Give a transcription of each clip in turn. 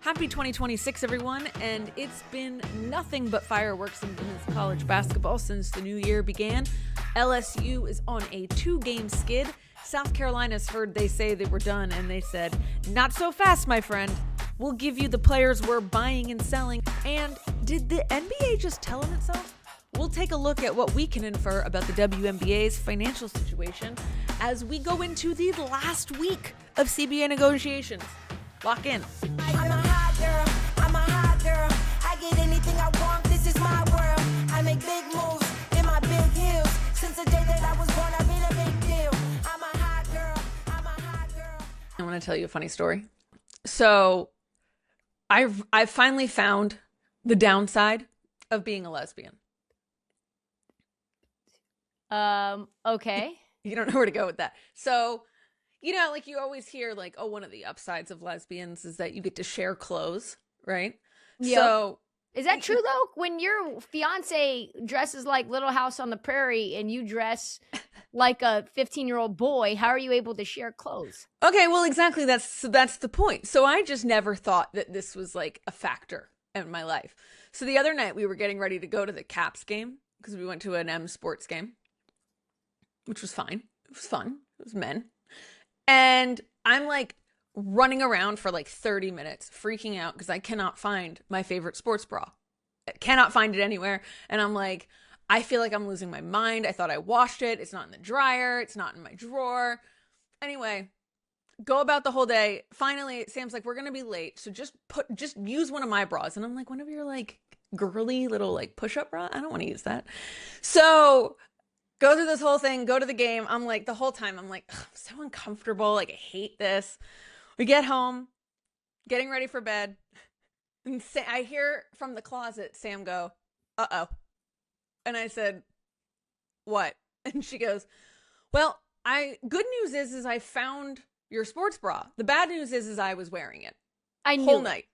Happy 2026, everyone, and it's been nothing but fireworks in women's college basketball since the new year began. LSU is on a 2-game skid. South Carolina's heard they say they were done, and they said, not so fast, my friend. We'll give you the players we're buying and selling. And did the NBA just tell on itself? We'll take a look at what we can infer about the WNBA's financial situation as we go into the last week of CBA negotiations. Lock in. I'm a hot girl, I'm a hot girl. I get anything I want, this is my world. I make big moves in my big heels. Since the day that I was born, I've been a big deal. I'm a hot girl, I'm a hot girl. I want to tell you a funny story. So I've finally found the downside of being a lesbian. Okay. You don't know where to go with that. So, you know, like you always hear like, oh, one of the upsides of lesbians is that you get to share clothes, right? Yep. So Is that true though? When your fiance dresses like Little House on the Prairie and you dress like a 15-year-old boy, how are you able to share clothes? okay, well, exactly. That's the point. So I just never thought that this was like a factor in my life. So the other night we were getting ready to go to the Caps game because we went to an M Sports game, which was fine. It was fun. It was men. And I'm like running around for like 30 minutes, freaking out because I cannot find my favorite sports bra. I cannot find it anywhere. And I'm like, I feel like I'm losing my mind. I thought I washed it. It's not in the dryer. It's not in my drawer. Anyway, go about the whole day. Finally, Sam's like, we're going to be late. So just use one of my bras. And I'm like, one of your like girly little like push-up bra? I don't want to use that. So go through this whole thing, go to the game. I'm like, the whole time, I'm like, I'm so uncomfortable. Like, I hate this. We get home, getting ready for bed. And I hear from the closet, Sam go, uh-oh. And I said, what? And she goes, well, good news is I found your sports bra. The bad news is I was wearing it. I knew whole it. night.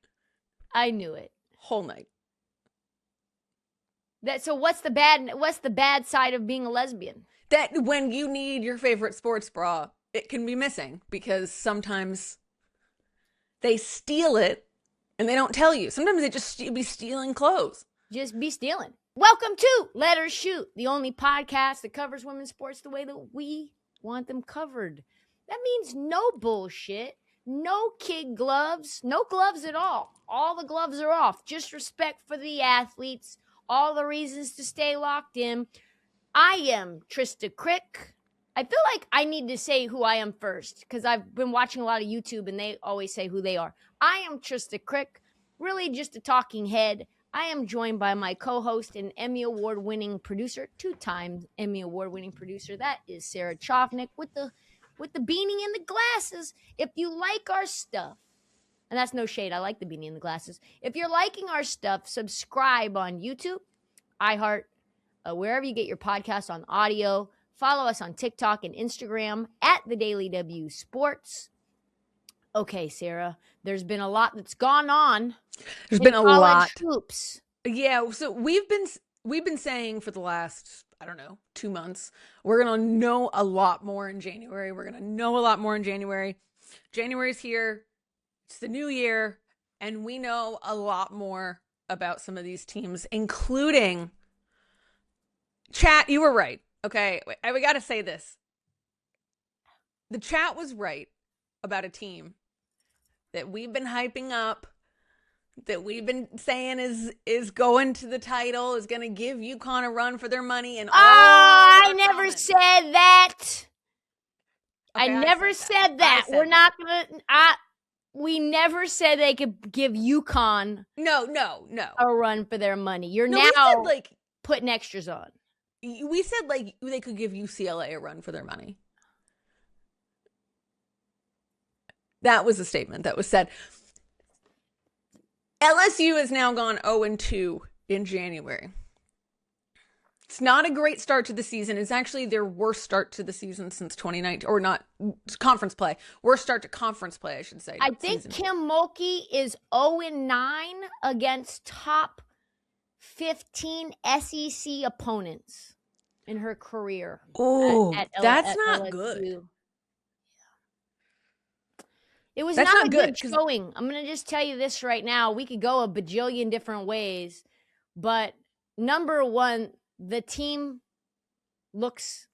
I knew it. Whole night. So what's the bad side of being a lesbian? That when you need your favorite sports bra, it can be missing because sometimes they steal it and they don't tell you. Sometimes they just be stealing clothes. Just be stealing. Welcome to Let Her Shoot, the only podcast that covers women's sports the way that we want them covered. That means no bullshit, no kid gloves, no gloves at all. All the gloves are off. Just respect for the athletes. All the reasons to stay locked in. I am Trista Crick. I feel like I need to say who I am first because I've been watching a lot of YouTube and they always say who they are. I am Trista Crick, really just a talking head. I am joined by my co-host and Emmy Award-winning producer, 2-time Emmy Award-winning producer. That is Sarah Chovnick with the beanie and the glasses. If you like our stuff, and that's no shade. I like the beanie and the glasses. If you're liking our stuff, subscribe on YouTube, iHeart, wherever you get your podcast on audio. Follow us on TikTok and Instagram at The Daily W Sports. Okay, Sarah, there's been a lot that's gone on. There's been a lot. Hoops. Yeah, so we've been saying for the last, I don't know, 2 months, we're going to know a lot more in January. January's here. It's the new year, and we know a lot more about some of these teams, including chat. You were right. Okay, we got to say this. The chat was right about a team that we've been hyping up, that we've been saying is going to the title, is going to give UConn a run for their money. And I never said that. Okay, I never said that. We're not going to... We never said they could give UConn no a run for their money. You're now we said, like, putting extras on. We said like they could give UCLA a run for their money. That was a statement that was said. LSU has now gone 0-2 in January. It's not a great start to the season. It's actually their worst start to the season since 2019, or not conference play. Worst start to conference play, I should say. I think Kim Mulkey is 0-9 against top 15 SEC opponents in her career. Oh, that's not LSU. good. It was That's not not a good, good 'cause- showing. I'm going to just tell you this right now. We could go a bajillion different ways, but number one, the team looks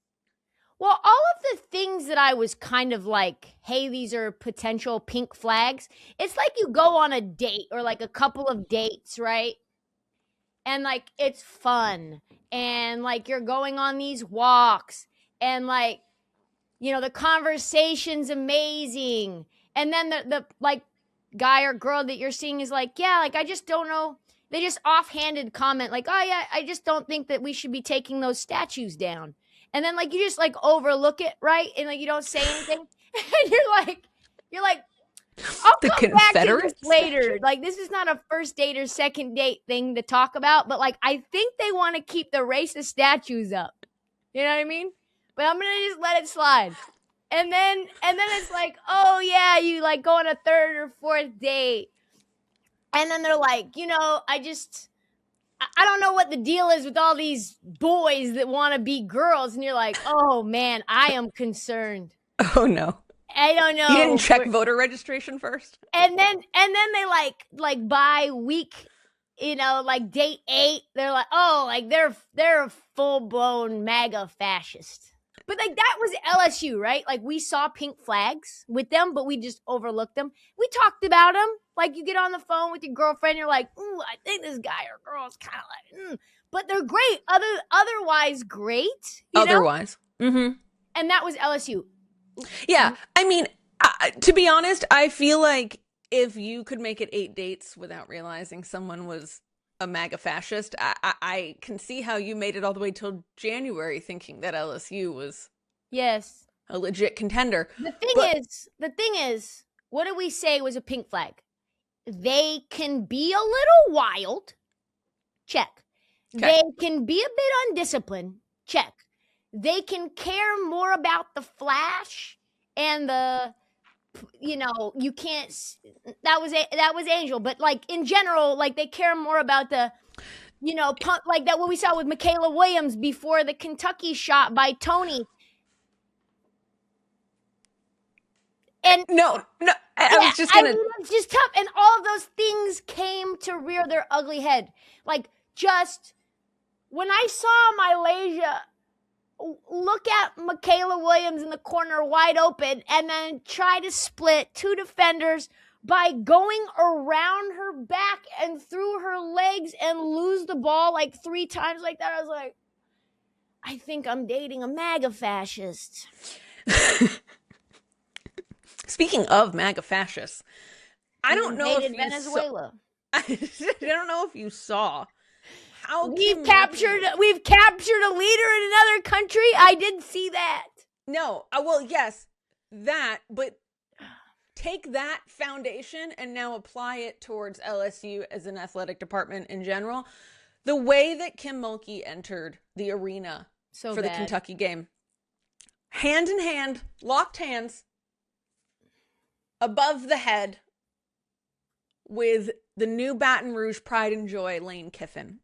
well, all of the things that I was kind of like, hey, these are potential pink flags. It's like you go on a date or like a couple of dates, right? And like it's fun. And like you're going on these walks and like, you know, the conversation's amazing. And then the like guy or girl that you're seeing is like, yeah, like I just don't know. They just offhanded comment like, oh yeah, I just don't think that we should be taking those statues down. And then like you just like overlook it, right? And like you don't say anything. And you're like, I'll The come back to this Confederate later. statue? Like this is not a first date or second date thing to talk about, but like I think they want to keep the racist statues up. You know what I mean? But I'm gonna just let it slide. And then it's like, oh yeah, you like go on a third or fourth date. And then they're like, you know, I don't know what the deal is with all these boys that want to be girls. And you're like, oh man, I am concerned. Oh no. I don't know. You didn't check voter registration first? And then they like by week, you know, like date 8, they're like, oh, like they're a full-blown MAGA fascist. But like that was LSU, right? Like we saw pink flags with them, but we just overlooked them. We talked about them. Like you get on the phone with your girlfriend, you're like, ooh, I think this guy or girl is kind of like, but they're great. Otherwise great. Otherwise. Mm-hmm. And that was LSU. Yeah. I mean, to be honest, I feel like if you could make it 8 dates without realizing someone was a MAGA fascist, I can see how you made it all the way till January thinking that LSU was Yes. a legit contender. The thing is, what did we say was a pink flag? They can be a little wild. Check. Okay. They can be a bit undisciplined. Check. They can care more about the flash and the, you know, you can't, that was Angel, but like in general, like they care more about the, you know, like that what we saw with Mikayla Williams before the Kentucky shot by Tony. And No, I was just gonna. I mean, it's just tough. And all of those things came to rear their ugly head. Like, just when I saw Malaysia look at Mikayla Williams in the corner wide open and then try to split 2 defenders by going around her back and through her legs and lose the ball like 3 times like that, I was like, I think I'm dating a MAGA fascist. Speaking of MAGA fascists, I don't know if you Venezuela. I don't know if you saw how We've captured a leader in another country. I did see that. No, well, yes, that, but take that foundation and now apply it towards LSU as an athletic department in general. The way that Kim Mulkey entered the arena for the Kentucky game, hand in hand, locked hands, above the head, with the new Baton Rouge pride and joy, Lane Kiffin.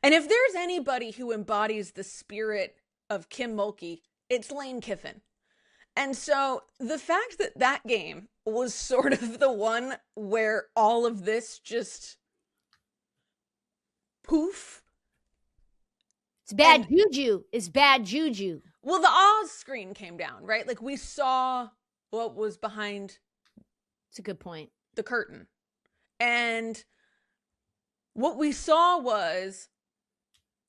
And if there's anybody who embodies the spirit of Kim Mulkey, it's Lane Kiffin. And so the fact that that game was sort of the one where all of this just poof. It's bad juju. It's bad juju. Well, the Oz screen came down, right? Like we saw what was behind. It's a good point. The curtain. And what we saw was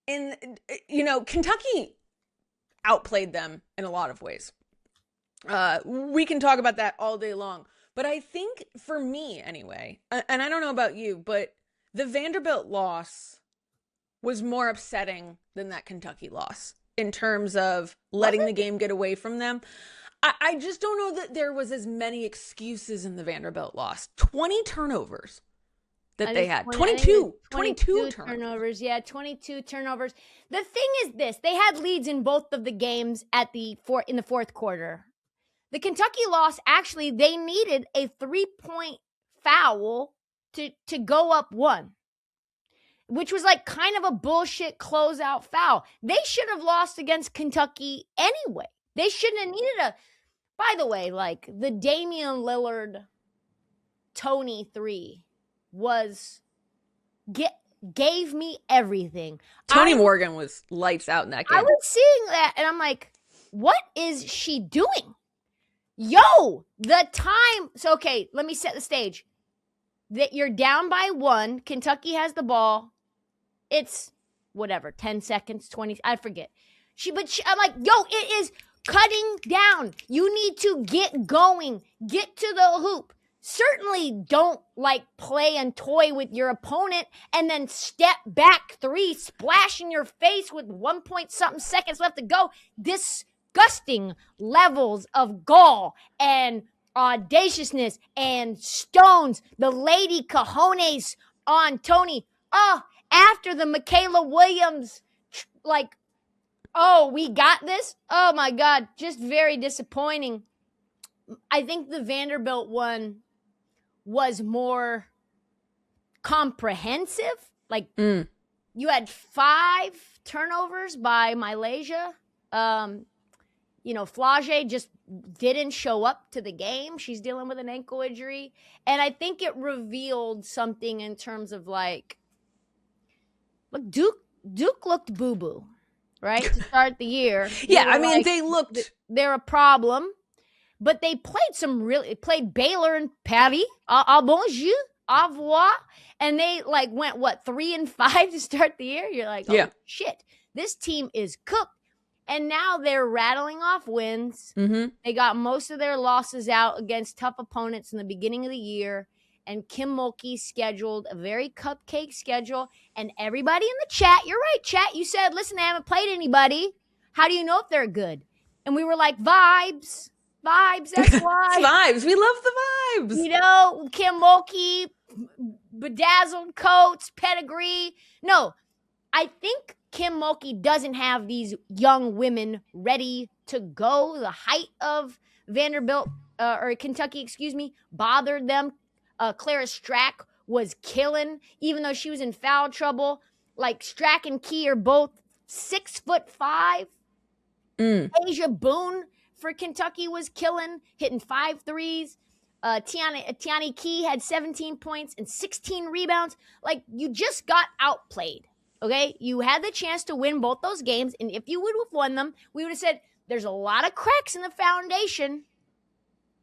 Kentucky outplayed them in a lot of ways. We can talk about that all day long. But I think for me anyway, and I don't know about you, but the Vanderbilt loss was more upsetting than that Kentucky loss in terms of letting the game get away from them. I just don't know that there was as many excuses in the Vanderbilt loss. 20 turnovers that they had. 22 turnovers. Yeah, 22 turnovers. The thing is this, they had leads in both of the games in the fourth quarter. The Kentucky loss, actually, they needed a 3-point foul to go up 1, which was like kind of a bullshit closeout foul. They should have lost against Kentucky anyway. They shouldn't have needed By the way, like the Damian Lillard Tony 3 gave me everything. Tony Morgan was lights out in that game. I was seeing that and I'm like, what is she doing? Yo, the time. So, okay, let me set the stage. That you're down by 1. Kentucky has the ball. It's whatever, 10 seconds, 20, I forget. I'm like, yo, it is cutting down. You need to get going. Get to the hoop. Certainly don't like play and toy with your opponent and then step back 3, splash in your face with 1 point something seconds left to go. Disgusting levels of gall and audaciousness and stones. The lady cojones on Tony. Oh, after the Mikayla Williams, like, oh, we got this. Oh my God, just very disappointing. I think the Vanderbilt one was more comprehensive. Like, you had 5 turnovers by Malaysia. Flau'jae just didn't show up to the game. She's dealing with an ankle injury. And I think it revealed something in terms of like, look, Duke looked boo-boo, right? To start the year. Yeah, I mean, they looked. They're a problem. But they played Baylor and Paris. Bonjour, au revoir. And they went, 3-5 to start the year? You're like, oh, shit. This team is cooked. And now they're rattling off wins. Mm-hmm. They got most of their losses out against tough opponents in the beginning of the year. And Kim Mulkey scheduled a very cupcake schedule. And everybody in the chat, you're right, chat, you said, listen, they haven't played anybody. How do you know if they're good? And we were like, vibes, that's why. Vibes. We love the vibes. Kim Mulkey, bedazzled coats, pedigree. No, I think Kim Mulkey doesn't have these young women ready to go. The height of Vanderbilt or Kentucky, bothered them. Clara Strack was killing, even though she was in foul trouble. Like Strack and Key are both 6'5". Asia Boone for Kentucky was killing, hitting 5 threes. Tiani Key had 17 points and 16 rebounds. Like, you just got outplayed. Okay, you had the chance to win both those games, and if you would have won them, we would have said there's a lot of cracks in the foundation,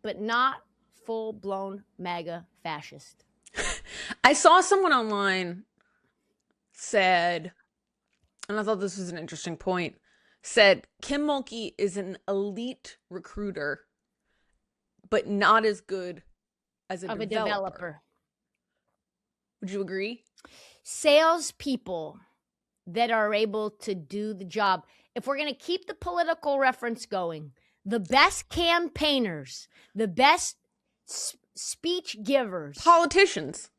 but not full-blown MAGA fascist. I saw someone online said, and I thought this was an interesting point, said Kim Mulkey is an elite recruiter, but not as good as a developer. Would you agree? Salespeople that are able to do the job. If we're going to keep the political reference going, the best campaigners, the best speech givers, politicians,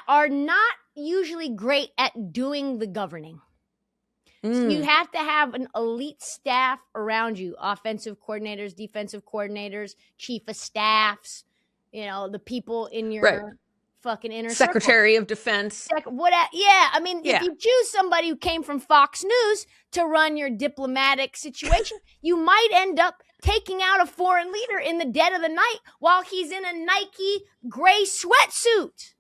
are not usually great at doing the governing. So you have to have an elite staff around you, offensive coordinators, defensive coordinators, chief of staffs, the people in your fucking inner Secretary of Defense. If you choose somebody who came from Fox News to run your diplomatic situation, you might end up taking out a foreign leader in the dead of the night while he's in a Nike gray sweatsuit.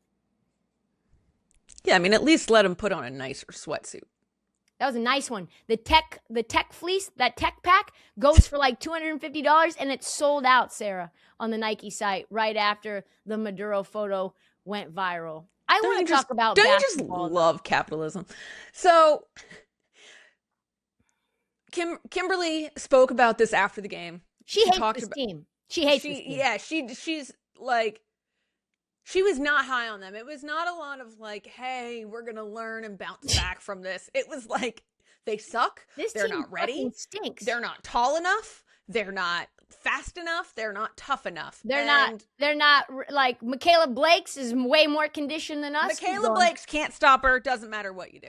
Yeah, I mean, at least let him put on a nicer sweatsuit. That was a nice one. The tech fleece, that tech pack goes for like $250 and it's sold out, Sarah, on the Nike site right after the Maduro photo went viral. I want to talk about basketball. You just love capitalism? So Kimberly spoke about this after the game. She hates this team. She hates this team. Yeah, she's like, she was not high on them. It was not a lot of like, hey, we're going to learn and bounce back from this. It was like, they suck. They're not ready. Stinks. They're not tall enough. They're not fast enough. They're not tough enough. They're not like Mikayla Blakes is way more conditioned than us. Mikayla Blakes can't stop her. Doesn't matter what you do.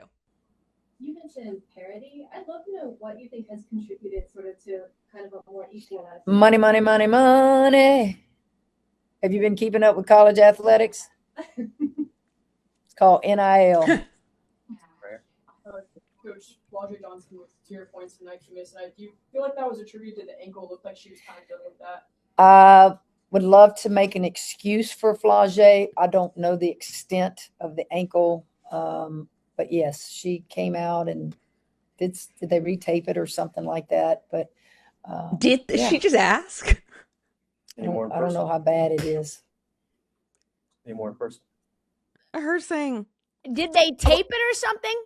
You mentioned parity. I'd love to know what you think has contributed sort of to kind of a more equalized. Money, money, money, money. Have you been keeping up with college athletics? It's called NIL. Coach Flau'jae Johnson, to your points tonight, do you feel like that was attributed to the ankle? Looked like she was kind of dealing with that. I would love to make an excuse for Flau'jae. I don't know the extent of the ankle, but yes, she came out and did they retape it or something like that? But Did yeah. she just ask? I don't know how bad it is. Any more in person? Her saying, Did they tape it or something?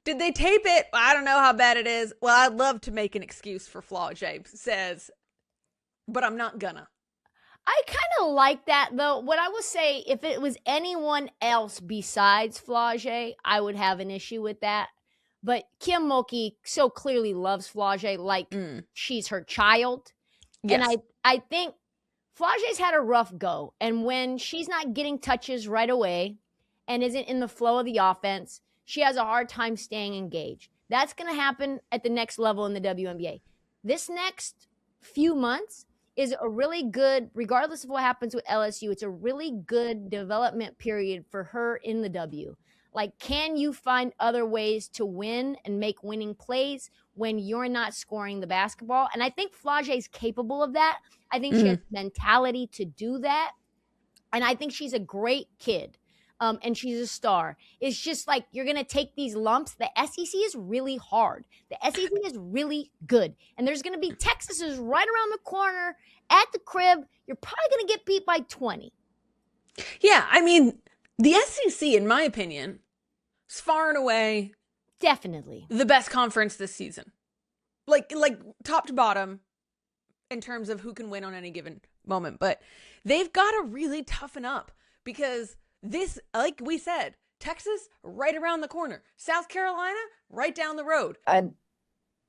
did they tape it? I don't know how bad it is. Well, I'd love to make an excuse for Flau'jae, says, but I'm not gonna. I kind of like that, though. What I will say, if it was anyone else besides Flau'jae, I would have an issue with that. But Kim Mulkey so clearly loves Flau'jae like she's her child. Yes. And I think Flau'jae's had a rough go. And when she's not getting touches right away and isn't in the flow of the offense, she has a hard time staying engaged. That's going to happen at the next level in the WNBA. This next few months is a really good, regardless of what happens with LSU, it's a really good development period for her in the W. Like, can you find other ways to win and make winning plays when you're not scoring the basketball? And I think Flau'jae is capable of that. I think she has the mentality to do that. And I think she's a great kid. And she's a star. It's just like you're going to take these lumps. The SEC is really hard. The SEC is really good. And there's going to be Texas is right around the corner at the crib. You're probably going to get beat by 20. Yeah, I mean, the SEC, in my opinion, is far and away Definitely the best conference this season. Like top to bottom in terms of who can win on any given moment. But they've got to really toughen up because this, like we said, Texas right around the corner. South Carolina right down the road.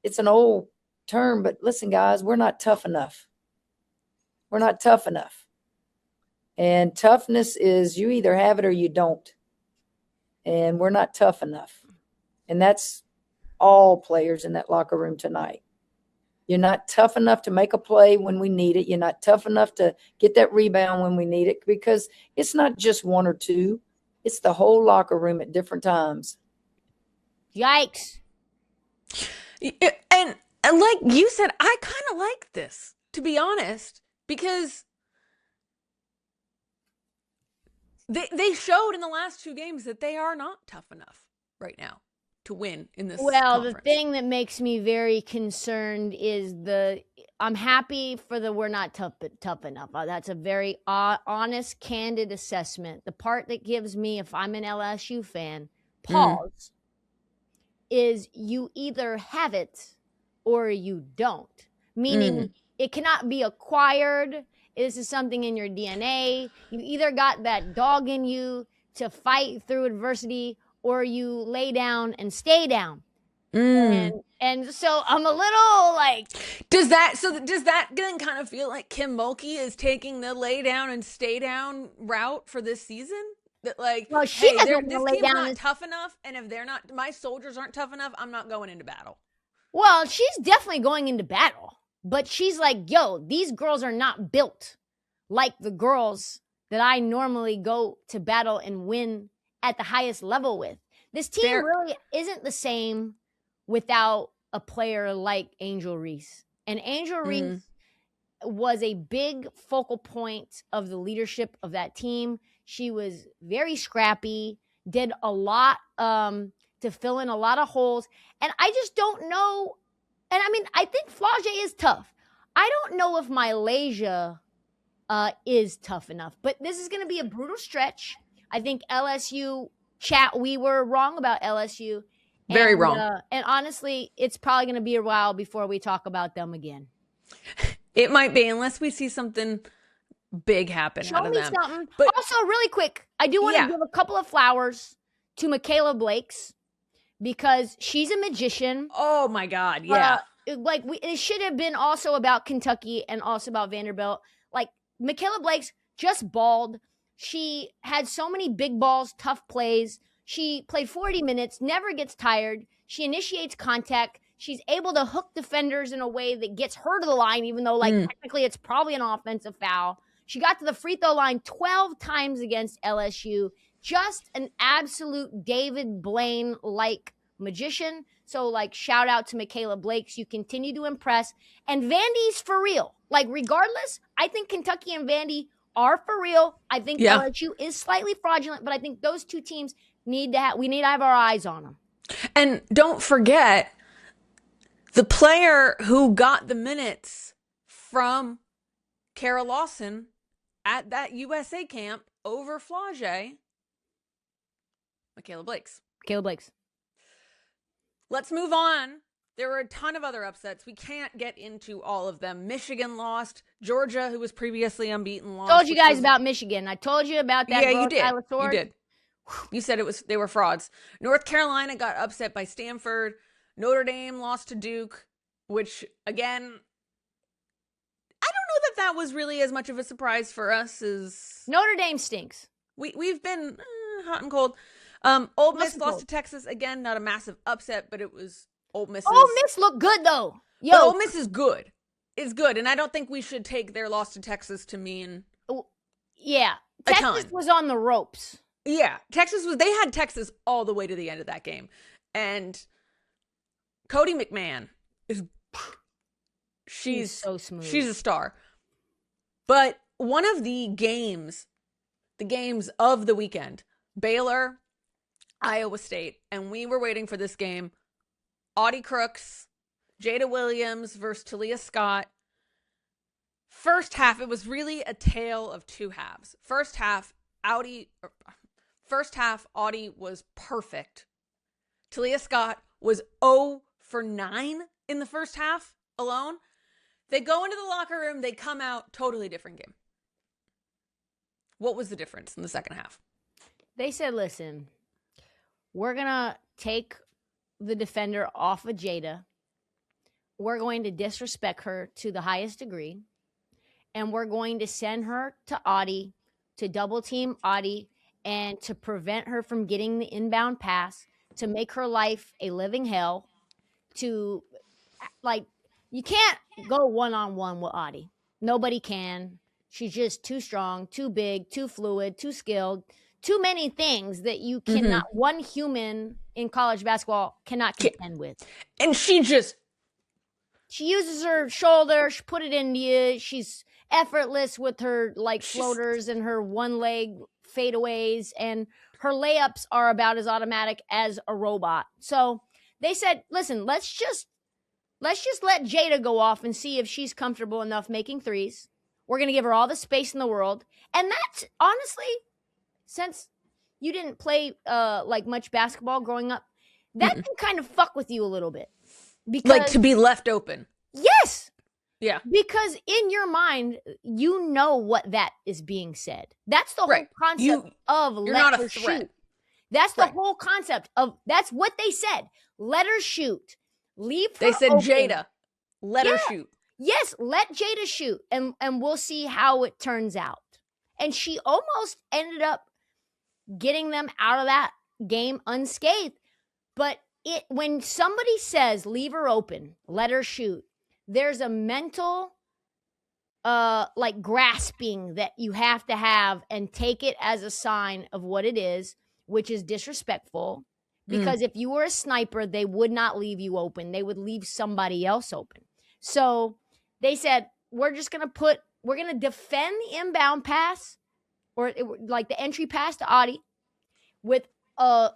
It's an old term, but listen, guys, we're not tough enough. We're not tough enough. And toughness is you either have it or you don't. And we're not tough enough. And that's all players in that locker room tonight. You're not tough enough to make a play when we need it. You're not tough enough to get that rebound when we need it, because it's not just one or two. It's the whole locker room at different times. Yikes. And like you said, I kind of like this, to be honest, because they showed in the last two games that they are not tough enough right now to win in this conference. The thing that makes me very concerned is I'm happy for the we're not tough enough. That's a very honest, candid assessment. The part that gives me, if I'm an LSU fan, pause is you either have it or you don't. Meaning it cannot be acquired. This is something in your DNA. You either got that dog in you to fight through adversity, or you lay down and stay down. And so I'm a little like, does that then kind of feel like Kim Mulkey is taking the lay down and stay down route for this season? That like, well, she doesn't this lay team's down not tough enough, and if they're not, my soldiers aren't tough enough, I'm not going into battle. Well, she's definitely going into battle, but she's like, yo, these girls are not built like the girls that I normally go to battle and win at the highest level with. This team really isn't the same without a player like Angel Reese. And Angel Reese was a big focal point of the leadership of that team. She was very scrappy, did a lot to fill in a lot of holes. And I just don't know. And I mean, I think Flau'jae is tough. I don't know if Mikayla is tough enough. But this is going to be a brutal stretch. I think LSU... Chat, we were wrong about LSU. Very wrong. And honestly, it's probably going to be a while before we talk about them again. It might be, unless we see something big happen out of them. Show me something. But also, really quick, I do want to give a couple of flowers to Mikayla Blakes, because she's a magician. Oh, my God, yeah. It should have been also about Kentucky and also about Vanderbilt. Like, Mikayla Blakes just balled. She had so many big balls, tough plays. She played 40 minutes, never gets tired. She initiates contact. She's able to hook defenders in a way that gets her to the line, even though, technically it's probably an offensive foul. She got to the free throw line 12 times against LSU. Just an absolute David Blaine-like magician. So, like, shout out to Mikayla Blakes. You continue to impress. And Vandy's for real. Like, regardless, I think Kentucky and Vandy are for real. I think LSU is slightly fraudulent, but I think those two teams we need to have our eyes on them. And don't forget, the player who got the minutes from Kara Lawson at that USA camp over Flau'jae, Mikayla Blakes. Mikayla Blakes. Let's move on. There were a ton of other upsets. We can't get into all of them. Michigan lost. Georgia, who was previously unbeaten, lost. Told you guys about Michigan. I told you about that. Yeah, you did. You did. You said they were frauds. North Carolina got upset by Stanford. Notre Dame lost to Duke, which, again, I don't know that was really as much of a surprise for us as Notre Dame stinks. We've been hot and cold. Ole Miss lost to Texas. Again, not a massive upset, but it was Ole Miss. Ole Miss looked good, though. Yo, but Ole Miss is good. It's good, and I don't think we should take their loss to Texas to mean Texas was on the ropes. Yeah, they had Texas all the way to the end of that game. And Cody McMahon she's so smooth. She's a star. But one of the games of the weekend, Baylor, Iowa State, and we were waiting for this game. Audi Crooks, Jada Williams versus Talia Scott. First half, it was really a tale of two halves. First half, Audi was perfect. Talia Scott was 0 for 9 in the first half alone. They go into the locker room, they come out, totally different game. What was the difference in the second half? They said, listen, we're going to take the defender off of Jada. We're going to disrespect her to the highest degree. And we're going to send her to Audi, to double team Audi, and to prevent her from getting the inbound pass, to make her life a living hell, to, like, you can't go one-on-one with Audi. Nobody can. She's just too strong, too big, too fluid, too skilled, too many things that you cannot, one human in college basketball cannot contend with. And she uses her shoulder, she put it into you, she's effortless with her, like, floaters and her one-leg fadeaways, and her layups are about as automatic as a robot. So they said, listen, let's just let Jada go off and see if she's comfortable enough making threes. We're going to give her all the space in the world. And that's, honestly, since you didn't play like much basketball growing up, that can kind of fuck with you a little bit. Because, like, to be left open. Yes. Yeah. Because in your mind, you know what that is being said. That's the whole concept of you're let not her a threat. shoot. That's the whole concept of, that's what they said. Let her shoot. Leave her They said, open. Jada, let her shoot. Yes, let Jada shoot, and we'll see how it turns out. And she almost ended up getting them out of that game unscathed. But when somebody says, leave her open, let her shoot, there's a mental like grasping that you have to have and take it as a sign of what it is, which is disrespectful. Because if you were a sniper, they would not leave you open. They would leave somebody else open. So they said, we're going to defend the inbound pass, or like the entry pass to Audi, with a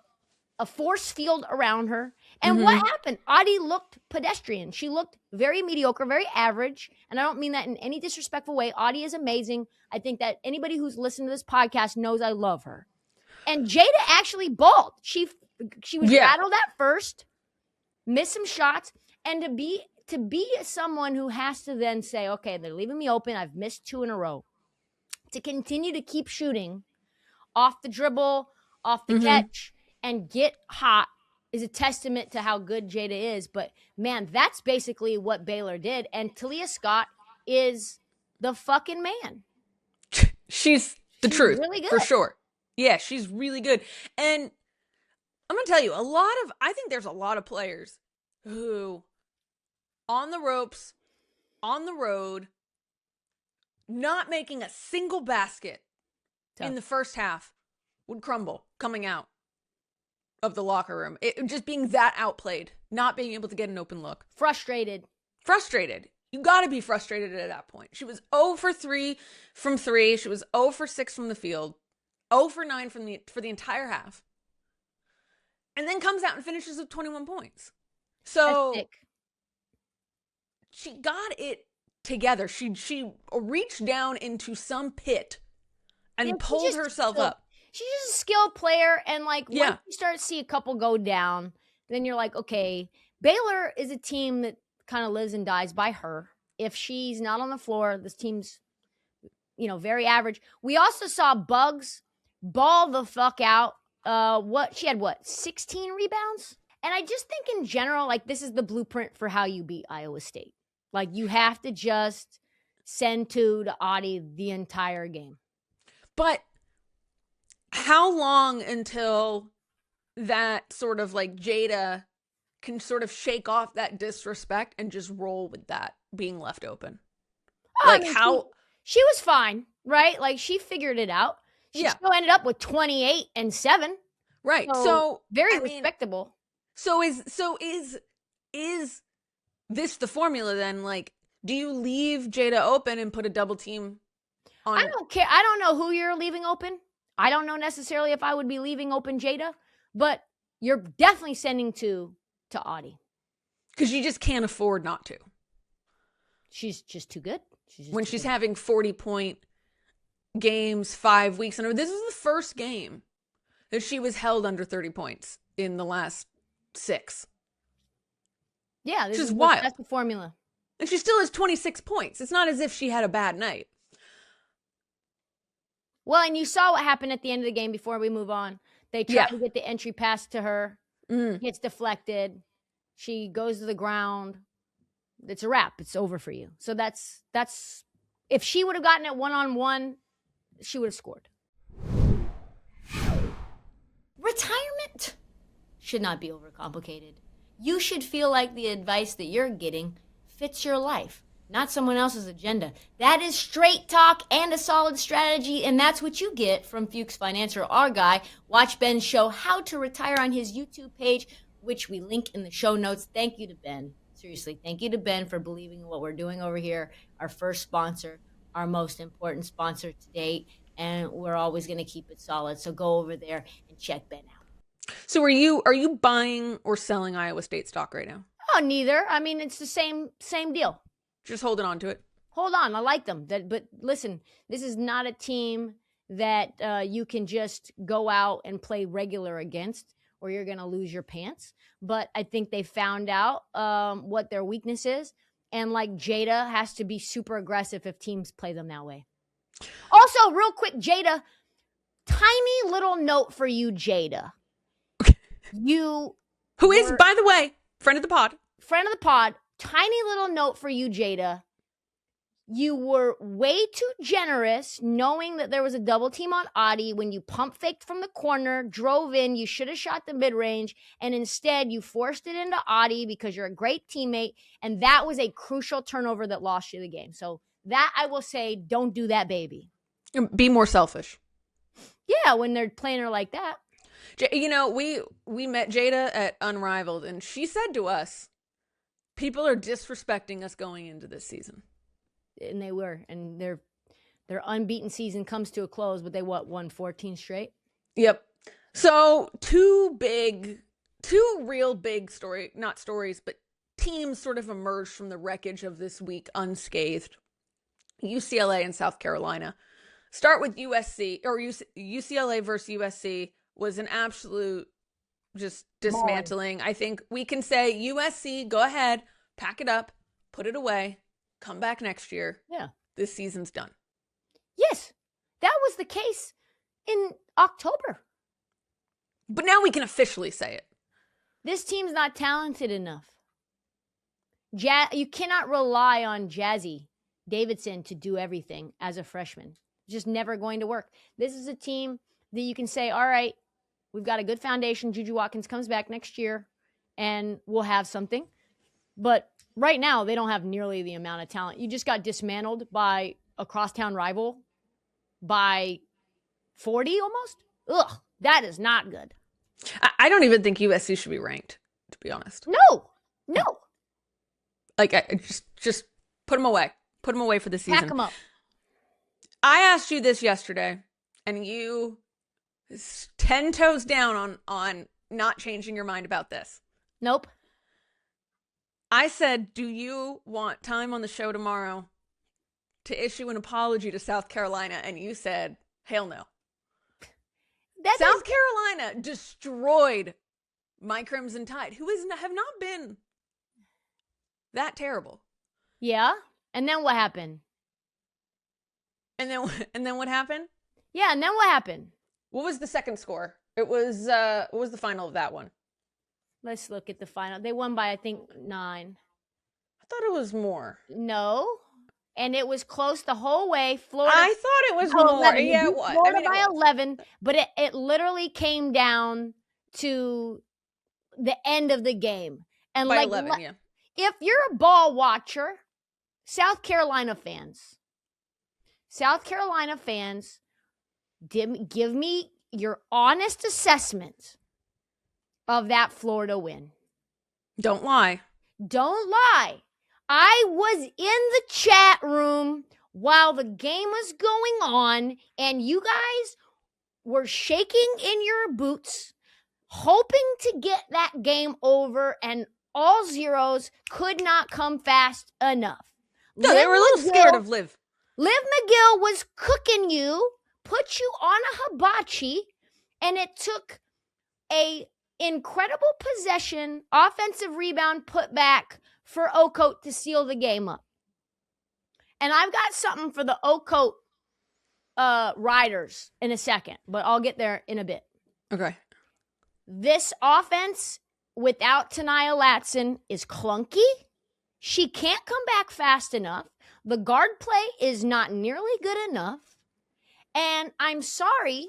force field around her. And what happened? Audi looked pedestrian. She looked very mediocre, very average. And I don't mean that in any disrespectful way. Audi is amazing. I think that anybody who's listened to this podcast knows I love her. And Jada actually balled. She was rattled at first, missed some shots, and to be someone who has to then say, okay, they're leaving me open. I've missed 2 in a row. To continue to keep shooting off the dribble, off the catch, and get hot is a testament to how good Jada is. But, man, that's basically what Baylor did. And Talia Scott is the fucking man. She's the truth, really good. For sure. Yeah, she's really good. And I'm going to tell you, I think there's a lot of players who, on the ropes, on the road, not making a single basket in the first half, would crumble coming out. of the locker room. Just being that outplayed, not being able to get an open look. Frustrated. You got to be frustrated at that point. She was 0 for 3 from 3. She was 0 for 6 from the field. 0 for 9 for the entire half. And then comes out and finishes with 21 points. So she got it together. She reached down into some pit and pulled herself up. She's just a skilled player. And like, Yeah. once you start to see a couple go down, then you're like, okay, Baylor is a team that kind of lives and dies by her. If she's not on the floor, this team's, very average. We also saw Bugs ball the fuck out. She had 16 rebounds? And I just think in general, like, this is the blueprint for how you beat Iowa State. Like, you have to just send to Audi the entire game. But how long until that sort of like Jada can sort of shake off that disrespect and just roll with that being left open? She was fine, right? Like, she figured it out. She still ended up with 28 and 7. Right. So very respectable. So is this the formula then? Like, do you leave Jada open and put a double team on? I don't care. I don't know who you're leaving open. I don't know necessarily if I would be leaving open Jada, but you're definitely sending to Audi. Because you just can't afford not to. She's just too good. She's having 40-point games 5 weeks in a row. This is the first game that she was held under 30 points in the last 6. Yeah, this is wild. That's the formula. And she still has 26 points. It's not as if she had a bad night. Well, and you saw what happened at the end of the game before we move on. They tried to get the entry pass to her. Gets deflected. She goes to the ground. It's a wrap. It's over for you. So that's if she would have gotten it one-on-one, she would have scored. Retirement should not be overcomplicated. You should feel like the advice that you're getting fits your life, not someone else's agenda. That is straight talk and a solid strategy, and that's what you get from Fuchs Financial, our guy. Watch Ben show How to Retire on his YouTube page, which we link in the show notes. Thank you to Ben. Seriously, thank you to Ben for believing in what we're doing over here. Our first sponsor, our most important sponsor to date, and we're always going to keep it solid. So go over there and check Ben out. So are you buying or selling Iowa State stock right now? Oh, neither. I mean, it's the same deal. Just holding on to it. Hold on. I like them. But listen, this is not a team that you can just go out and play regular against, or you're going to lose your pants. But I think they found out what their weakness is. And like Jada has to be super aggressive if teams play them that way. Also, real quick, Jada, tiny little note for you, Jada. Who is, by the way, friend of the pod. Tiny little note for you, Jada. You were way too generous knowing that there was a double team on Audi when you pump faked from the corner, drove in, you should have shot the mid-range, and instead you forced it into Audi because you're a great teammate, and that was a crucial turnover that lost you the game. So that I will say, don't do that, baby. Be more selfish. Yeah, when they're playing her like that. We met Jada at Unrivaled, and she said to us, people are disrespecting us going into this season. And they were. And their unbeaten season comes to a close, but they won 14 straight? Yep. So two real big not stories, but teams sort of emerged from the wreckage of this week unscathed. UCLA and South Carolina. Start with UCLA versus USC was an absolute just dismantling. I think we can say USC, go ahead, pack it up, put it away, come back next year. Yeah. This season's done. Yes, that was the case in October. But now we can officially say it. This team's not talented enough. You cannot rely on Jazzy Davidson to do everything as a freshman. It's just never going to work. This is a team that you can say, all right, we've got a good foundation. Juju Watkins comes back next year and we'll have something. But right now, they don't have nearly the amount of talent. You just got dismantled by a crosstown rival by 40 almost. Ugh, that is not good. I don't even think USC should be ranked, to be honest. No. Like, I just put them away. Put them away for the season. Pack them up. I asked you this yesterday, and you 10 toes down on not changing your mind about this. Nope. I said, do you want time on the show tomorrow to issue an apology to South Carolina? And you said, hell no. South Carolina destroyed my Crimson Tide, who have not been that terrible. Yeah. And then what happened? And then what happened? Yeah, and then what happened? What was the second score? It was what was the final of that one? Let's look at the final. They won by, I think, 9. I thought it was more. No. And it was close the whole way. Florida. I thought it was more. 11. Yeah, it was. Florida I mean, by 11, but it literally came down to the end of the game. And by like 11, yeah. If you're a ball watcher, South Carolina fans, give me your honest assessment of that Florida win. Don't lie. Don't lie. I was in the chat room while the game was going on, and you guys were shaking in your boots, hoping to get that game over, and all zeros could not come fast enough. No, they were a little scared of Liv. Liv McGill was cooking you, put you on a hibachi, and it took a incredible possession, offensive rebound, put back for Ocote to seal the game up. And I've got something for the Ocote riders in a second, but I'll get there in a bit. Okay. This offense without Tanaya Latson is clunky. She can't come back fast enough. The guard play is not nearly good enough. And I'm sorry,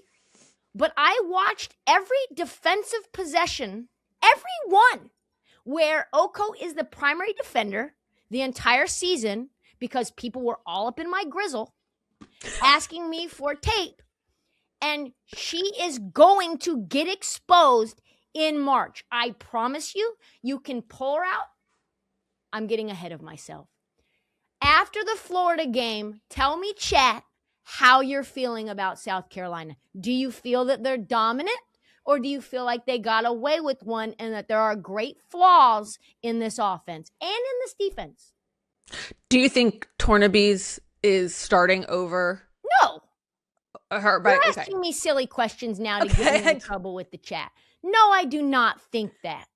but I watched every defensive possession, every one, where Ocote is the primary defender the entire season because people were all up in my grizzle asking me for tape. And she is going to get exposed in March. I promise you, you can pull her out. I'm getting ahead of myself. After the Florida game, tell me, chat, how you're feeling about South Carolina. Do you feel that they're dominant, or do you feel like they got away with one and that there are great flaws in this offense and in this defense? Do you think Tornabees is starting over No. her? You're asking me silly questions now to get me in trouble with the chat. No, I do not think that.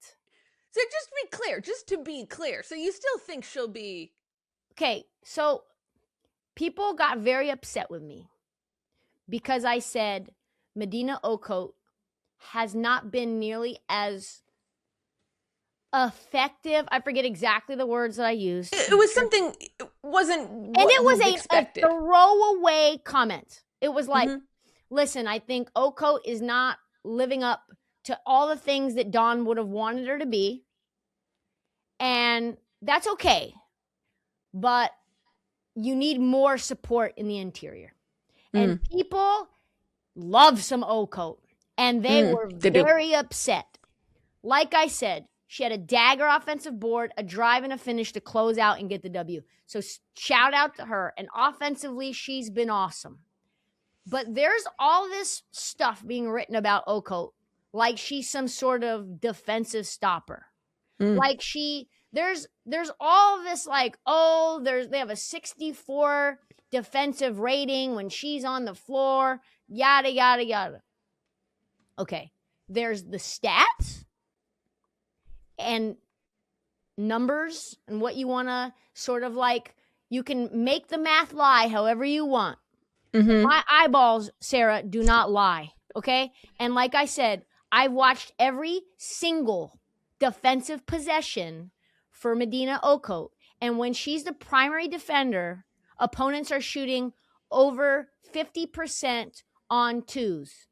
So just to be clear. So you still think she'll be... Okay, so people got very upset with me because I said Medina Ocote has not been nearly as effective. I forget exactly the words that I used. It was something, it wasn't what and it was a throwaway comment. It was like, listen, I think Ocote is not living up to all the things that Dawn would have wanted her to be. And that's okay. But you need more support in the interior. And people love some Ocote. And they were very upset. Like I said, she had a dagger offensive board, a drive, and a finish to close out and get the W. So shout out to her. And offensively, she's been awesome. But there's all this stuff being written about Ocote like she's some sort of defensive stopper. Like there's all this like, they have a 64 defensive rating when she's on the floor, yada, yada, yada. Okay, there's the stats and numbers and what you want to sort of like, you can make the math lie however you want. My eyeballs, Sarah, do not lie, okay? And like I said, I've watched every single defensive possession for Medina Ocote. And when she's the primary defender, opponents are shooting over 50% on twos.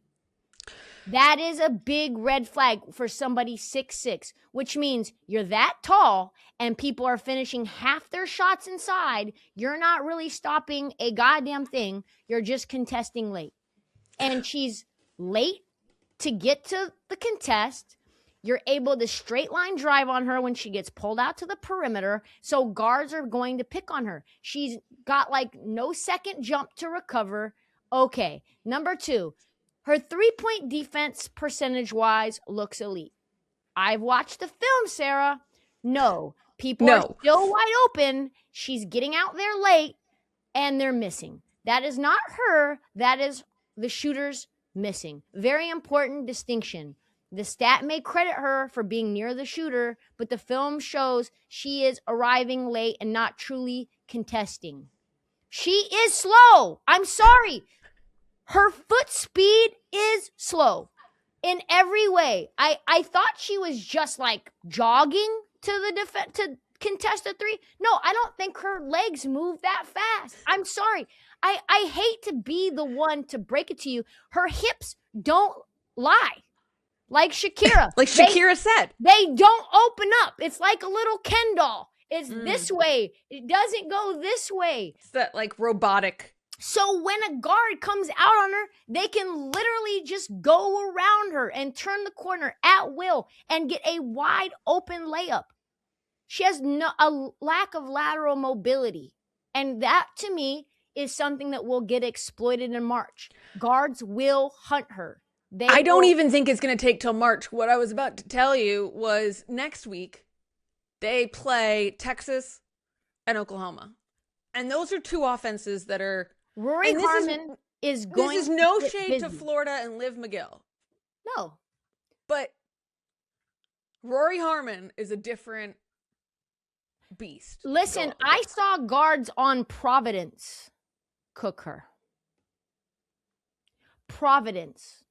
That is a big red flag for somebody 6'6", which means you're that tall and people are finishing half their shots inside. You're not really stopping a goddamn thing. You're just contesting late. And she's late to get to the contest. You're able to straight line drive on her when she gets pulled out to the perimeter. So guards are going to pick on her. She's got like no second jump to recover. Okay. Number 2, her 3-point defense percentage wise looks elite. I've watched the film, Sarah. No, people are still wide open. She's getting out there late and they're missing. That is not her. That is the shooters missing. Very important distinction. The stat may credit her for being near the shooter, but the film shows she is arriving late and not truly contesting. She is slow. I'm sorry. Her foot speed is slow in every way. I thought she was just like jogging to the to contest a 3. No, I don't think her legs move that fast. I'm sorry. I hate to be the one to break it to you. Her hips don't lie. Like Shakira. Like Shakira said. They don't open up. It's like a little Ken doll. It's this way. It doesn't go this way. It's that like robotic. So when a guard comes out on her, they can literally just go around her and turn the corner at will and get a wide open layup. She has a lack of lateral mobility. And that, to me, is something that will get exploited in March. Guards will hunt her. I don't even think it's going to take till March. What I was about to tell you was next week, they play Texas and Oklahoma. And those are 2 offenses that are... Rory Harmon is going... This is no shade to Florida and Liv McGill. No. But Rory Harmon is a different beast. Listen, I saw guards on Providence cook her. Providence.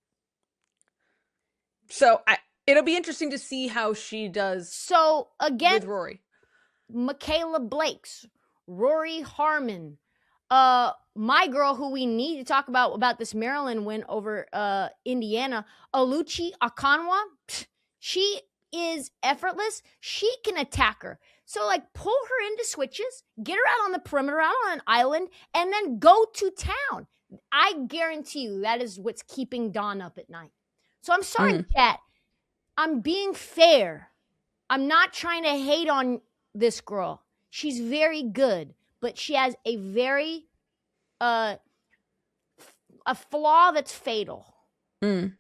So it'll be interesting to see how she does. So again, with Rory, Mikayla Blakes, Rory Harmon, my girl who we need to talk about this Maryland win over Indiana, Oluchi Akanwa. She is effortless. She can attack her. So like pull her into switches, get her out on the perimeter, out on an island, and then go to town. I guarantee you that is what's keeping Dawn up at night. So I'm sorry, Kat. I'm being fair. I'm not trying to hate on this girl. She's very good, but she has a very a flaw that's fatal. I'm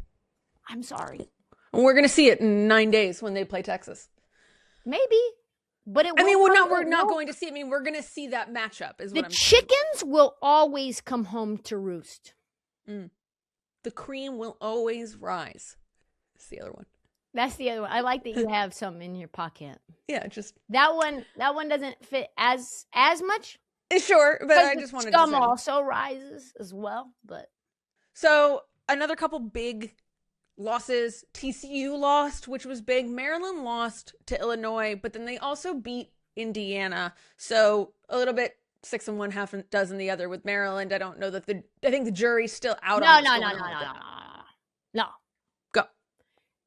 sorry. We're going to see it in 9 days when they play Texas. Maybe, but we're not going to see it. I mean, we're going to see that matchup. Is what I'm saying. The chickens will always come home to roost. The cream will always rise. That's the other one. That's the other one. I like that you have some in your pocket. Yeah, just that one doesn't fit as much. Sure, but I just wanted to say. Scum also rises as well, but so another couple big losses. TCU lost, which was big. Maryland lost to Illinois, but then they also beat Indiana. So a little bit 6 and 1, half a dozen the other with Maryland. I don't know that I think the jury's still out on No. Go.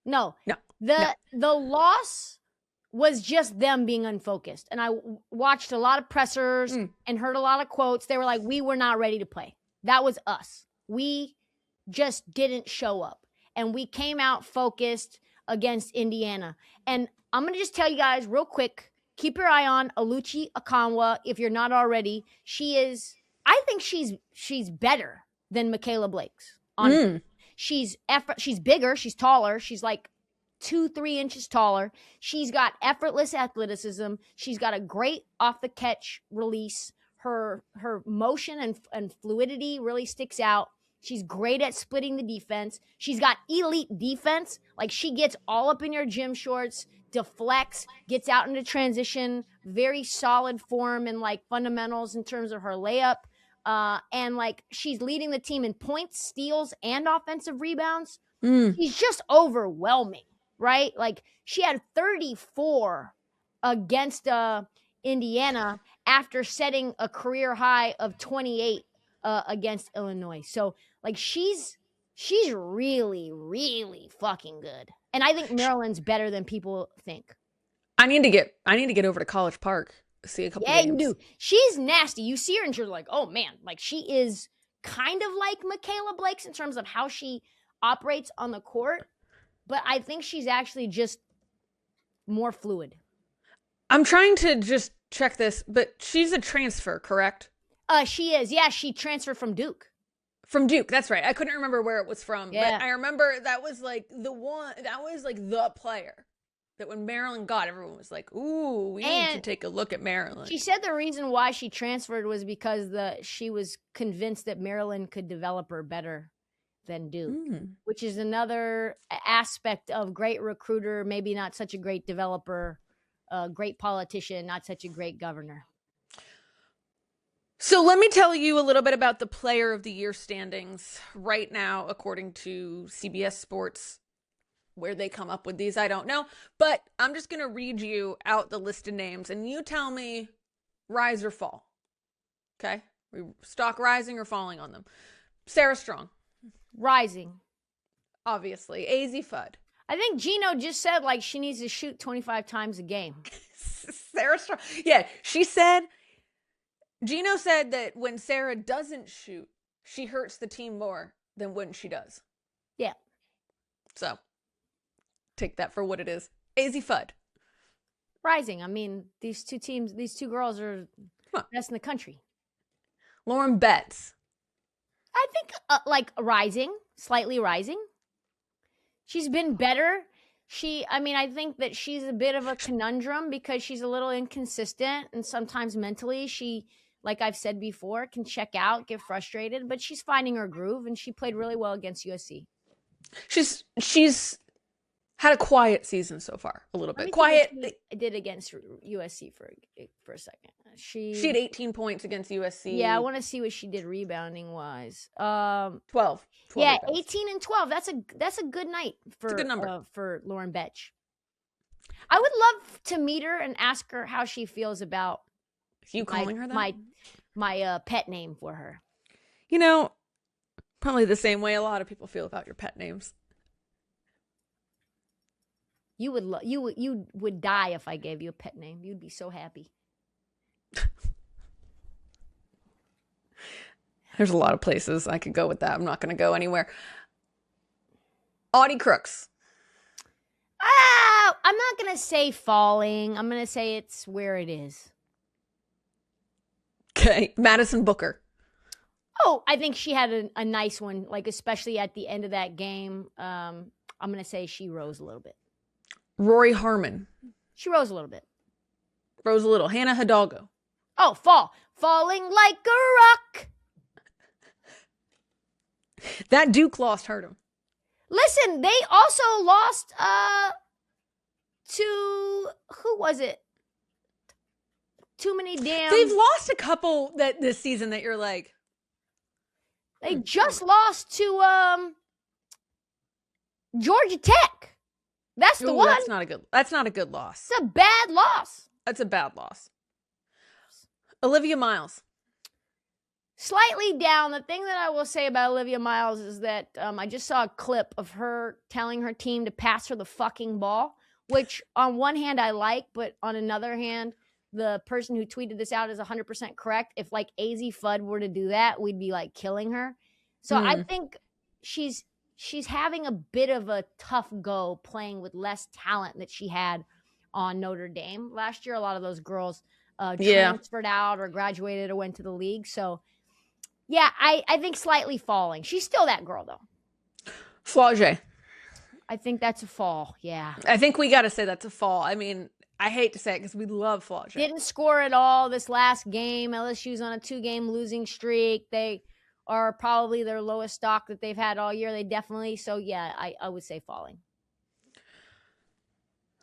No. The loss was just them being unfocused. And I watched a lot of pressers and heard a lot of quotes. They were like, we were not ready to play. That was us. We just didn't show up. And we came out focused against Indiana. And I'm going to just tell you guys real quick, keep your eye on Oluchi Akanwa if you're not already. I think she's better than Mikayla Blakes. She's bigger, she's taller, she's like 2-3 inches taller. She's got effortless athleticism. She's got a great off the catch release. Her motion and fluidity really sticks out. She's great at splitting the defense. She's got elite defense. Like she gets all up in your gym shorts, deflects, gets out into transition, very solid form and like fundamentals in terms of her layup. And like she's leading the team in points, steals, and offensive rebounds. She's just overwhelming, right? Like she had 34 against Indiana after setting a career high of 28 against Illinois. So like she's really, really fucking good. And I think Maryland's better than people think. I need to get over to College Park. See a couple games. Yeah, you do. She's nasty. You see her and you're like, oh man, like she is kind of like Mikayla Blakes in terms of how she operates on the court, but I think she's actually just more fluid. I'm trying to just check this, but she's a transfer, correct? She is. Yeah, she transferred from Duke. From Duke, that's right. I couldn't remember where it was from, Yeah. but I remember that was like the player that when Maryland got, everyone was like, ooh, we need to take a look at Maryland. She said the reason why she transferred was because she was convinced that Maryland could develop her better than Duke, which is another aspect of great recruiter, maybe not such a great developer, great politician, not such a great governor. So let me tell you a little bit about the Player of the Year standings right now, according to CBS Sports. Where they come up with these, I don't know. But I'm just going to read you out the list of names, and you tell me rise or fall. Okay? We stock rising or falling on them. Sarah Strong. Rising. Obviously. AZ Fudd. I think Gino just said, like, she needs to shoot 25 times a game. Sarah Strong. Yeah, Gino said that when Sarah doesn't shoot, she hurts the team more than when she does. Yeah. So, take that for what it is. AZ Fudd. Rising. I mean, these two girls are best in the country. Lauren Betts. I think, rising, slightly rising. She's been better. I think that she's a bit of a conundrum because she's a little inconsistent, and sometimes mentally she, like I've said before, can check out, get frustrated, but she's finding her groove, and she played really well against USC. She's had a quiet season so far, a little bit. Quiet. I did against USC for a second. She had 18 points against USC. Yeah, I want to see what she did rebounding wise. 12 yeah, rebounds. 18 and 12. That's a good night for a good number. For Lauren Betch. I would love to meet her and ask her how she feels about you calling her that? My pet name for her. You know, probably the same way a lot of people feel about your pet names. You would die if I gave you a pet name. You'd be so happy. There's a lot of places I could go with that. I'm not going to go anywhere. Audi Crooks. I'm not going to say falling. I'm going to say it's where it is. Okay. Madison Booker. Oh, I think she had a nice one, like especially at the end of that game. I'm going to say she rose a little bit. Rory Harmon. She rose a little bit. Rose a little. Hannah Hidalgo. Oh, falling like a rock. That Duke loss hurt him. Listen, they also lost to who was it? Too many damn. They've lost a couple this season that you're like. They just lost to Georgia Tech. That's the one. That's not a good loss. It's a bad loss. That's a bad loss. Olivia Miles. Slightly down. The thing that I will say about Olivia Miles is that I just saw a clip of her telling her team to pass her the fucking ball, which on one hand I like, but on another hand, the person who tweeted this out is 100% correct. If like AZ Fudd were to do that, we'd be like killing her. So I think she's having a bit of a tough go playing with less talent that she had on Notre Dame last year. A lot of those girls transferred out or graduated or went to the league. So yeah, I think slightly falling. She's still that girl, though. Flau'jae. I think that's a fall, yeah. I think we got to say that's a fall. I mean, I hate to say it because we love Flau'jae. Didn't score at all this last game. LSU's on a 2-game losing streak. They are probably their lowest stock that they've had all year. They definitely, so yeah, I would say falling.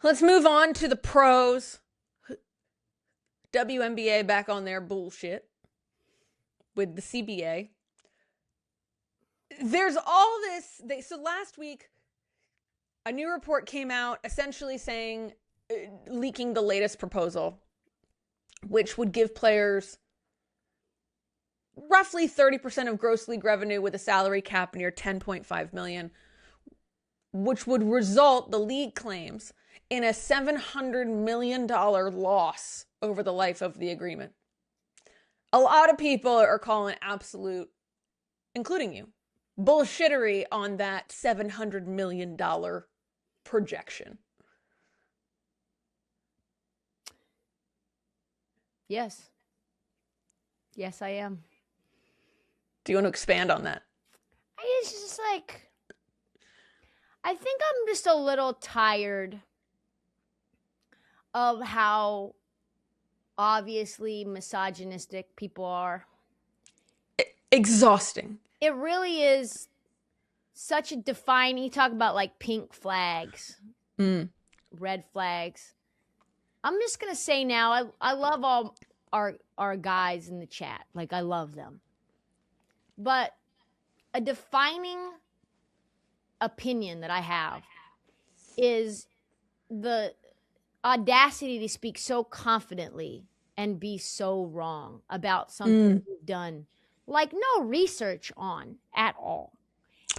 Let's move on to the pros. WNBA back on their bullshit with the CBA. There's all this. So last week, a new report came out essentially saying, leaking the latest proposal, which would give players roughly 30% of gross league revenue with a salary cap near $10.5 million, which would result, the league claims, in a $700 million loss over the life of the agreement. A lot of people are calling it absolute, including you, bullshittery on that $700 million projection. Yes. Yes, I am. Do you want to expand on that? It's just like, I think I'm just a little tired of how obviously misogynistic people are. Exhausting. It really is such a defining. You talk about like pink flags, red flags. I'm just gonna say now, I love all our guys in the chat. Like, I love them. But a defining opinion that I have is the audacity to speak so confidently and be so wrong about something you've done, like, no research on at all.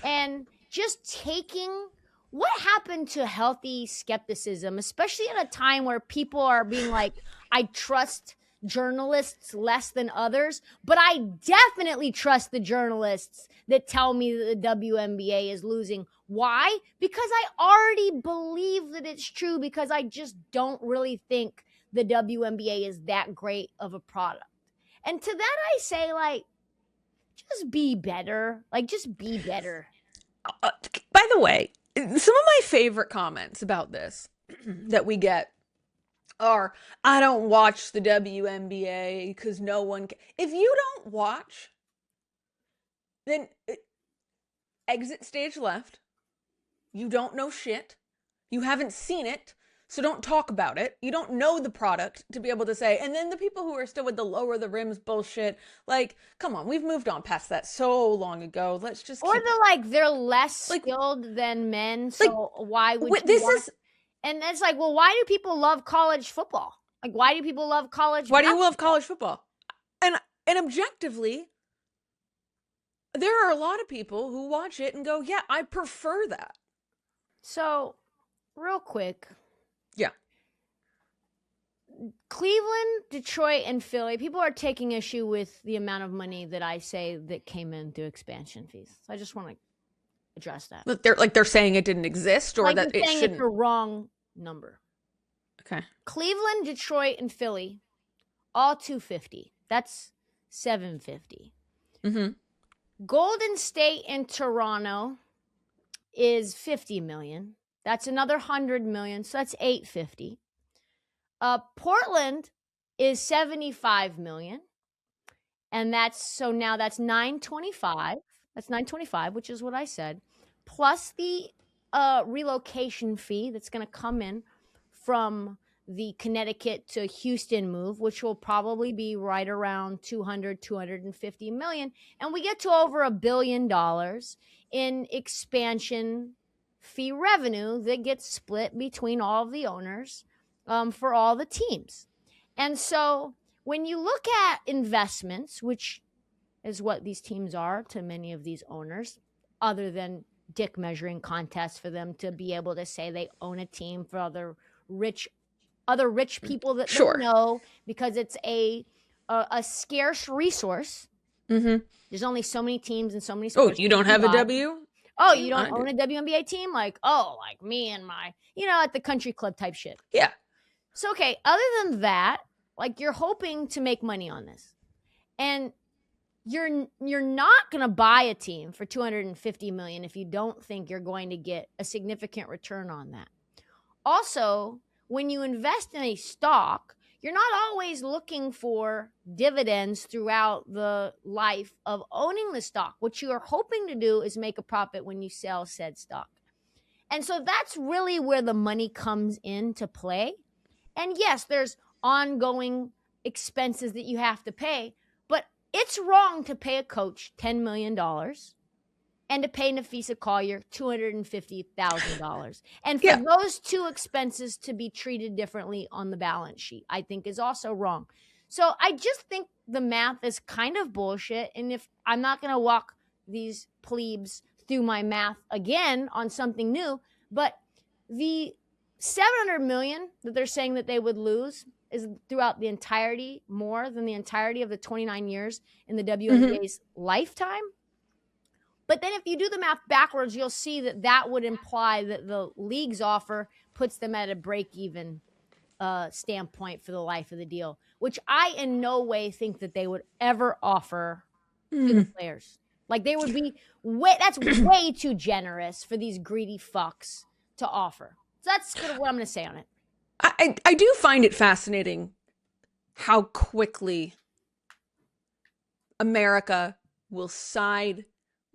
And just taking what happened to healthy skepticism, especially at a time where people are being like, I trust journalists less than others, but I definitely trust the journalists that tell me that the WNBA is losing. Why? Because I already believe that it's true, because I just don't really think the WNBA is that great of a product. And to that I say, like, just be better. Like, just be better. By the way, some of my favorite comments about this that we get are, I don't watch the WNBA because no one can. If you don't watch, then exit stage left. You don't know shit. You haven't seen it, so don't talk about it. You don't know the product to be able to say. And then the people who are still with the lower the rims bullshit, like, come on, we've moved on past that so long ago. Let's just Or the like, they're less skilled than men, so why would you want? And it's like, well, why do people love college football? Like, why do people love college Why do you love college football? And objectively, there are a lot of people who watch it and go, yeah, I prefer that. So, real quick. Yeah. Cleveland, Detroit, and Philly, people are taking issue with the amount of money that I say that came in through expansion fees. So I just want to address that. But they're saying it didn't exist, or like, that it shouldn't. It's a wrong number. Okay. Cleveland, Detroit, and Philly, all 250. That's 750. Golden State and Toronto is 50 million. That's another 100 million. So that's 850. Portland is 75 million. And that's 925. That's 925, which is what I said. Plus the relocation fee that's going to come in from the Connecticut to Houston move, which will probably be right around 250 million. And we get to over $1 billion in expansion fee revenue that gets split between all of the owners for all the teams. And so when you look at investments, which is what these teams are to many of these owners, other than dick measuring contests for them to be able to say they own a team for other rich people that they know, because it's a scarce resource. There's only so many teams and so many sports. Oh, you don't have a W? Oh, you don't own a WNBA team? Like, oh, like me and my, at the country club type shit. Yeah. So, okay, other than that, like, you're hoping to make money on this. And you're not going to buy a team for $250 million if you don't think you're going to get a significant return on that. Also, when you invest in a stock, you're not always looking for dividends throughout the life of owning the stock. What you are hoping to do is make a profit when you sell said stock. And so that's really where the money comes into play. And yes, there's ongoing expenses that you have to pay, but it's wrong to pay a coach $10 million and to pay Nafisa Collier $250,000. And for those two expenses to be treated differently on the balance sheet, I think is also wrong. So I just think the math is kind of bullshit. And if I'm not going to walk these plebes through my math again on something new, but the $700 million that they're saying that they would lose is throughout the entirety, more than the entirety of the 29 years in the WNBA's lifetime. But then if you do the math backwards, you'll see that would imply that the league's offer puts them at a break-even standpoint for the life of the deal, which I in no way think that they would ever offer to the players. Like they would be that's way too generous for these greedy fucks to offer. So that's kind of what I'm going to say on it. I do find it fascinating how quickly America will side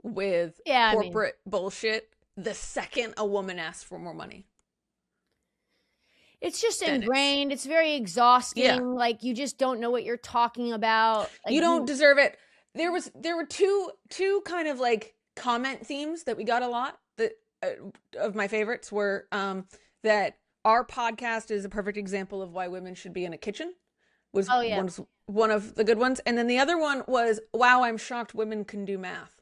with corporate bullshit the second a woman asks for more money. It's just ingrained. It's very exhausting. Yeah. Like you just don't know what you're talking about. Like, you don't deserve it. There were two kind of like comment themes that we got a lot that of my favorites were that our podcast is a perfect example of why women should be in a kitchen was one of the good ones. And then the other one was, wow, I'm shocked women can do math.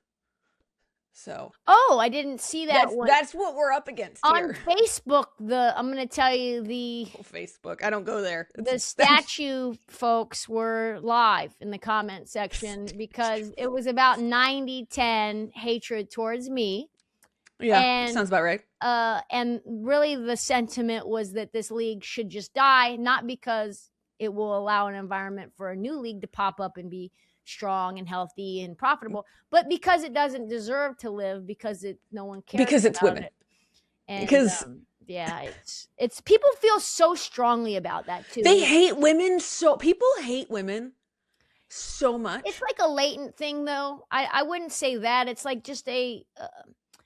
So I didn't see that one. That's what we're up against on here. Facebook. I'm going to tell you Facebook. I don't go there. The statue folks were live in the comment section because it was about 90-10 hatred towards me. Yeah, sounds about right. And really the sentiment was that this league should just die, not because it will allow an environment for a new league to pop up and be strong and healthy and profitable, but because it doesn't deserve to live because no one cares because it's about women. It. And, because it's people feel so strongly about that too. They hate women people hate women so much. It's like a latent thing though. I wouldn't say that. It's like just an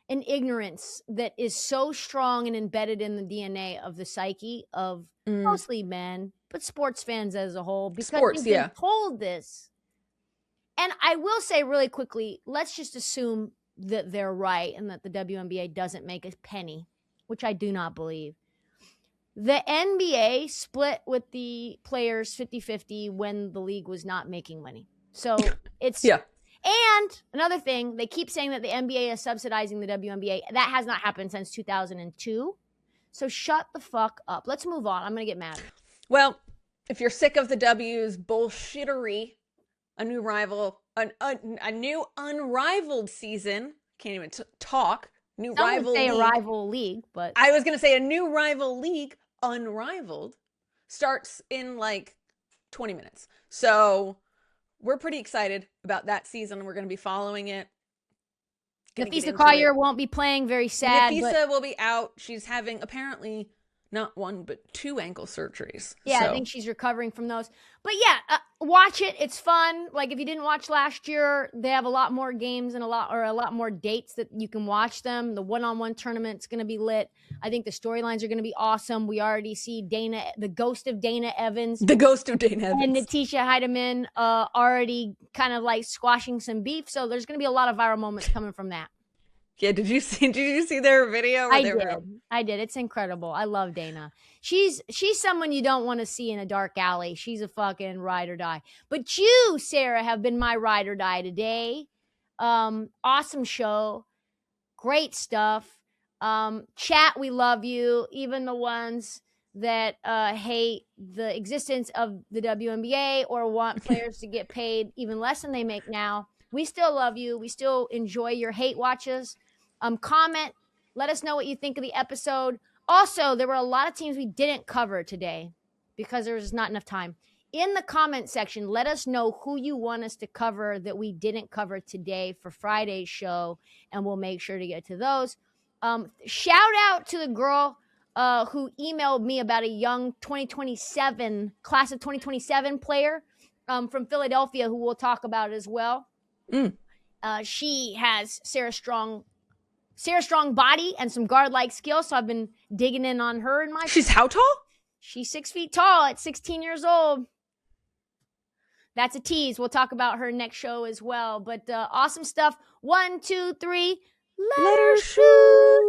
ignorance that is so strong and embedded in the DNA of the psyche of mostly men, but sports fans as a whole, because they've been told this. And I will say really quickly, let's just assume that they're right and that the WNBA doesn't make a penny, which I do not believe. The NBA split with the players 50-50 when the league was not making money. So it's And another thing, they keep saying that the NBA is subsidizing the WNBA. That has not happened since 2002. So shut the fuck up. Let's move on. I'm going to get mad. Well, if you're sick of the W's bullshittery, a new unrivaled season. Can't even talk. New Some rival would say league. A rival league, but I was gonna say a new rival league, Unrivaled, starts in like 20 minutes. So we're pretty excited about that season. We're gonna be following it. Nafisa Collier won't be playing. Very sad. Nafisa will be out. She's having apparently not one, but 2 ankle surgeries. Yeah, so I think she's recovering from those. But yeah, watch it. It's fun. Like if you didn't watch last year, they have a lot more games and a lot more dates that you can watch them. The one-on-one tournament's going to be lit. I think the storylines are going to be awesome. We already see the ghost of Dana Evans. The ghost of Dana Evans. And Natisha Heidemann already kind of like squashing some beef. So there's going to be a lot of viral moments coming from that. Yeah, did you see their video? I did. It's incredible. I love Dana. She's someone you don't want to see in a dark alley. She's a fucking ride or die. But you, Sarah, have been my ride or die today. Awesome show. Great stuff. Chat, we love you. Even the ones that hate the existence of the WNBA or want players to get paid even less than they make now. We still love you. We still enjoy your hate watches. Comment. Let us know what you think of the episode. Also, there were a lot of teams we didn't cover today because there was not enough time. In the comment section, let us know who you want us to cover that we didn't cover today for Friday's show, and we'll make sure to get to those. Shout out to the girl who emailed me about a young class of 2027 player from Philadelphia who we'll talk about as well. She has Sarah's strong body and some guard-like skills, so I've been digging in on her. She's how tall? She's 6 feet tall at 16 years old. That's a tease. We'll talk about her next show as well. But awesome stuff. 1, 2, 3. Let her shoot.